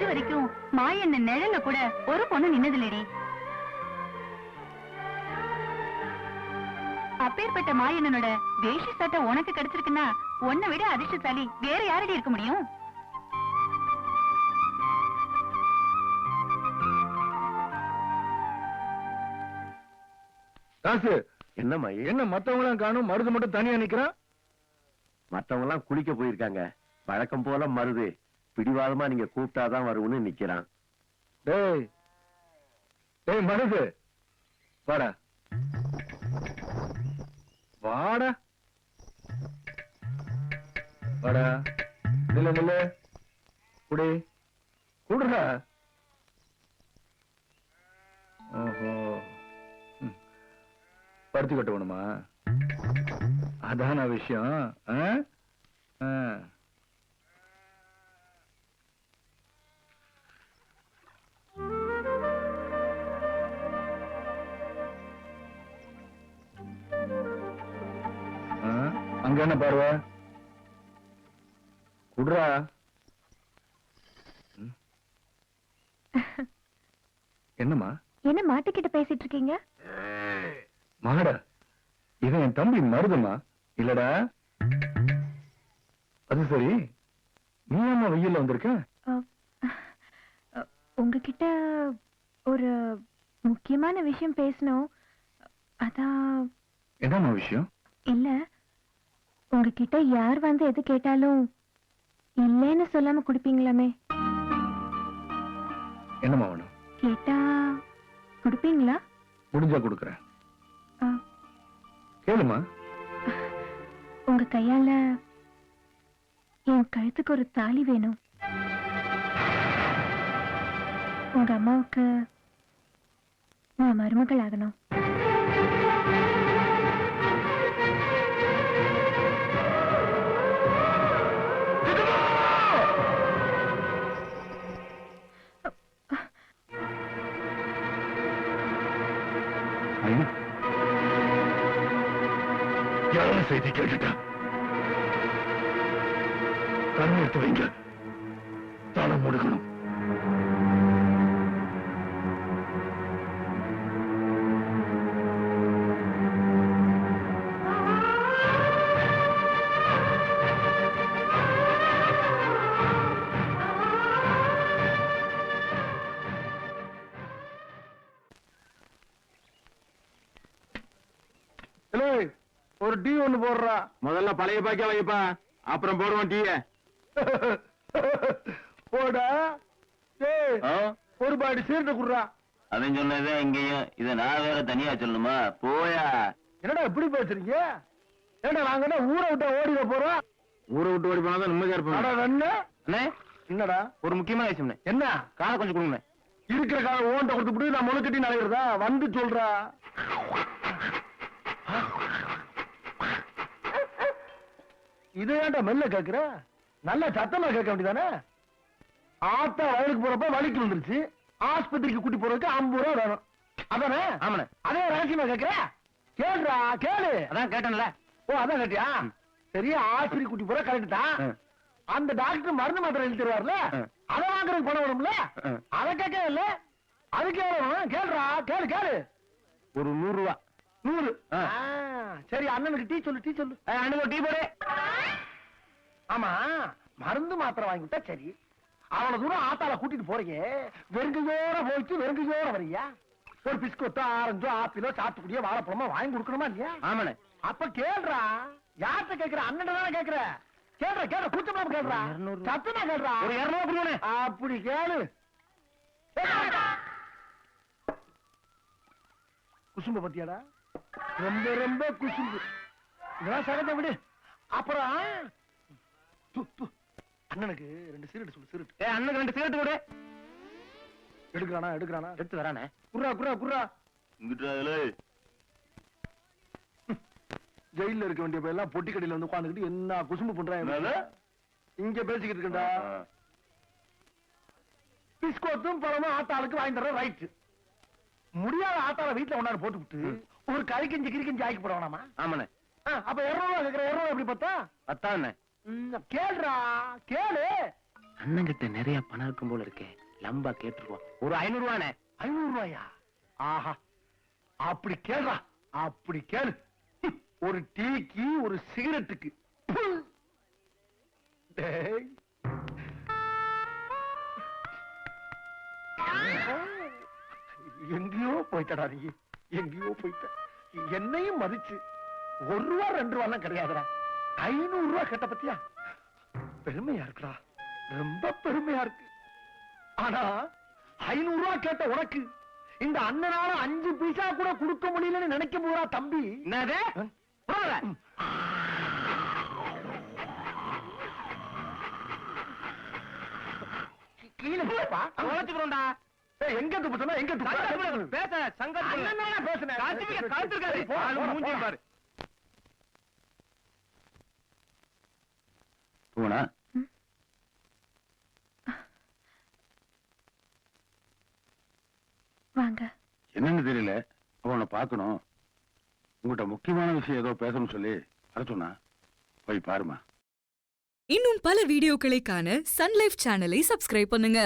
வரைக்கும் மாயண்ண நிழல்ல கூட ஒரு பொண்ணு நின்னதில்லடி. அப்பேற்பட்ட மாயண்ணனோட வேஷ்டி சட்டை உனக்கு கிடைச்சிருக்குன்னா உன்னை விட அதிர்ஷ்டசாலி வேற யாரடி இருக்க முடியும்? காசு என்னம்மா? என்ன மத்தவங்க எல்லாம் காணும், மருது மட்டும் தனியா நிக்கிறான்? மத்தவங்க எல்லாம் குளிக்க போயிருக்காங்க. வழக்கம் போல மருது பிடிவாதமா நீங்க கூப்பிட்டாதான் வருவன்னு நிக்கிறான். டேய் டேய் மருது, வாடா வாடா வாடா. நில்ல நில்ல, குடி குடுறா. ஓஹோ, பருத்தி கட்ட வேணுமா? அதான விஷயம். அங்க என்ன பார்வை? குடுறா. என்னம்மா? என்ன மாட்டுக்கிட்ட பேசிட்டு இருக்கீங்க? மாடா, இவன் என் தம்பி மருதுமா. இல்லடா. அது சரி, நீ அம்மா வெயில்ல வந்திருக்க? உங்ககிட்ட ஒரு முக்கியமான விஷயம் பேசணும். அதான். என்னம்மா விஷயம்? இல்ல, உங்ககிட்ட யார் வந்து எது கேட்டாலும் இல்லைன்னு சொல்லாம குடுப்பீங்களாமே. என்னம்மா வேணும்? கேட்டா குடுப்பீங்களா? முடிஞ்சா கொடுக்கறேன். கேளுமா. உங்க கையால என் கழுத்துக்கு ஒரு தாலி வேணும். உங்க அம்மாவுக்கு நான் மருமகள் ஆகணும். யாரும் செய்தி கேட்டுட்டா கண்ணு எடுத்து வைங்க. தாளம் முடுக்கணும். ஒரு டீ ஒண்ணு போடுறா. முதல்ல பழைய பாக்கியா வைப்பா, அப்புறம் போடுவோம் டீய. போடா. ஒரு பாடி சீர்ட்ட குடுறா. அவன் சொன்னதே இங்கேயும், இதை நான் வேற தனியா சொல்லணுமா? போயா. என்னடா இப்படி பேசுறீங்க? ஏடா நாங்க ஊரை விட்டு ஓடிட போறோம்? ஊரை விட்டு ஓடி போனாதான் நிம்மதியா இருப்போம். அண்ணே என்னடா ஒரு முக்கியமான விஷயம். என்ன? காலை கொஞ்சம் கொடுங்க. இருக்கிற காலை ஓண்ட கொடுத்துட்டு நான் முளை கட்டி நடைகிறதா? வந்து சொல்றா. இதை ஏன்டா மெல்ல கேக்குற? நல்ல சத்தமா கேட்க வேண்டியதானே? ஆத்தா வயலுக்கு போறப்ப வலிக்கு வந்துருச்சு, ஆஸ்பத்திரிக்கு கூட்டி போறதுக்கு 50 ரூபா வேணும். அதானே? ஆமாண்ணே. அதே ரகசியமா கேக்குற? கேளுடா கேளு. அதான் கேட்டேன்ல. ஓ அதான் கேட்டியா? சரி, ஆஸ்பத்திரி கூட்டி போற கரெக்ட் தான். அந்த டாக்டர் மருந்து மாத்திரை எழுதி தருவார்ல, அதை வாங்குறதுக்கு பணம் வேணும்ல? அதை கேட்க இல்ல, அதுக்கு எவ்வளவு? கேளுடா கேளு கேளு. ஒரு 100 ரூபா. 100. சரி, அண்ணனுக்கு டீ சொல்லு. டீ சொல்லு. அண்ணனுக்கு டீ போடு. ஆமா, மருந்து மாத்திரை வாங்கிட்டா சரி. அவன தூரம் ஆத்தால கூட்டிட்டு போறீங்க, வெறுங்கையோட போயிட்டு வெறுங்கையோட வரியா? ஒரு பிஸ்கொட்டோ ஆரஞ்சோ ஆப்பிளோ சாத்துக்குடியோ வாழைப்பழமோ வாங்கி கொடுக்கணுமா இல்லையா? ஆமாண்ணே. அப்ப கேள்றா. யார்கிட்ட கேக்குற? அண்ணன் தானே கேக்குற. கேள்ற கூச்சமா கேள்றா. சத்தமா கேள்றா. ஒரு 200 கொடுங்க. அப்படி கேளு. குசும்ப பத்தியாடா? ரொம்ப ரொம்ப குசும்பு. இதெல்லாம் சகஜ விடு. அப்புறம் அண்ணனுக்கு 2 சிகரெட் சொல்லு. சிகரெட். அண்ணனுக்கு 2 சிகரெட் கொடு. எடுக்கறானா? எடுத்து வரானே. குர்ரா. இங்கிட்டாலே ஜெயில இருக்க வேண்டிய பேர்லாம் பொட்டி கடையில வந்து உட்கார்ந்துக்கிட்டு என்ன குசும்பு பண்றாங்க? இங்க பேசிக்கிட்டு இருக்கா. பிஸ்கோத்தும் பழமும் ஆத்தாளுக்கு வாங்கி தர ரைட். முடியாத ஆத்தால வீட்டுல ஒன்னாரு போட்டுவிட்டு ஒரு கறிக்கஞ்சி கிரிக்கஞ்சி ஆக்கி போட வேணாமா? ஆமாண்ணே. அப்ப 200 ரூபா கேக்குற. 200 ரூபா எப்படி பத்தா? பத்தாண்ணே. கேளுடா கேளு. அண்ணன் கிட்ட நிறைய பணம் இருக்கும் போல இருக்கே. லம்பா கேட்டுருவோம். ஒரு 500 ரூபானே. 500 ரூபாயா? ஆஹா, அப்படி கேளுடா, அப்படி கேளு. ஒரு டீக்கு ஒரு சிகரெட்டுக்கு. டேய், எங்கேயோ போயிட்டடா நீ, எங்கேயோ போயிட்ட. என்னையும் மதிச்சு 1 ரூபா 2 ரூபாலாம் கிடையாதுடா, 500 ரூபா கேட்ட பத்தியா? பெருமையா இருக்குடா, ரொம்ப பெருமையா இருக்கு. ஆனா 500 ரூபா கேட்ட உனக்கு இந்த அண்ணனால 5 பைசா கூட கொடுக்க முடியலன்னு நினைக்கும் போதா தம்பி? என்னதே கீழே போப்பா, உழைச்சுக்கிறோம்டா. எங்க துப்பு சொன்னா எங்க துப்பு? பேச சங்கத்துல பேசுனேன். காத்திருக்காரு மூஞ்சியும் பாரு. போனா வாங்க. என்னன்னு தெரியல, அவனை பார்க்கணும். உங்ககிட்ட முக்கியமான விஷயம் ஏதோ பேசணும்னு சொல்லி வர சொன்னா. போய் பாருமா. இன்னும் பல வீடியோக்களை காண சன் லைஃப் சேனலை சப்ஸ்கிரைப் பண்ணுங்க.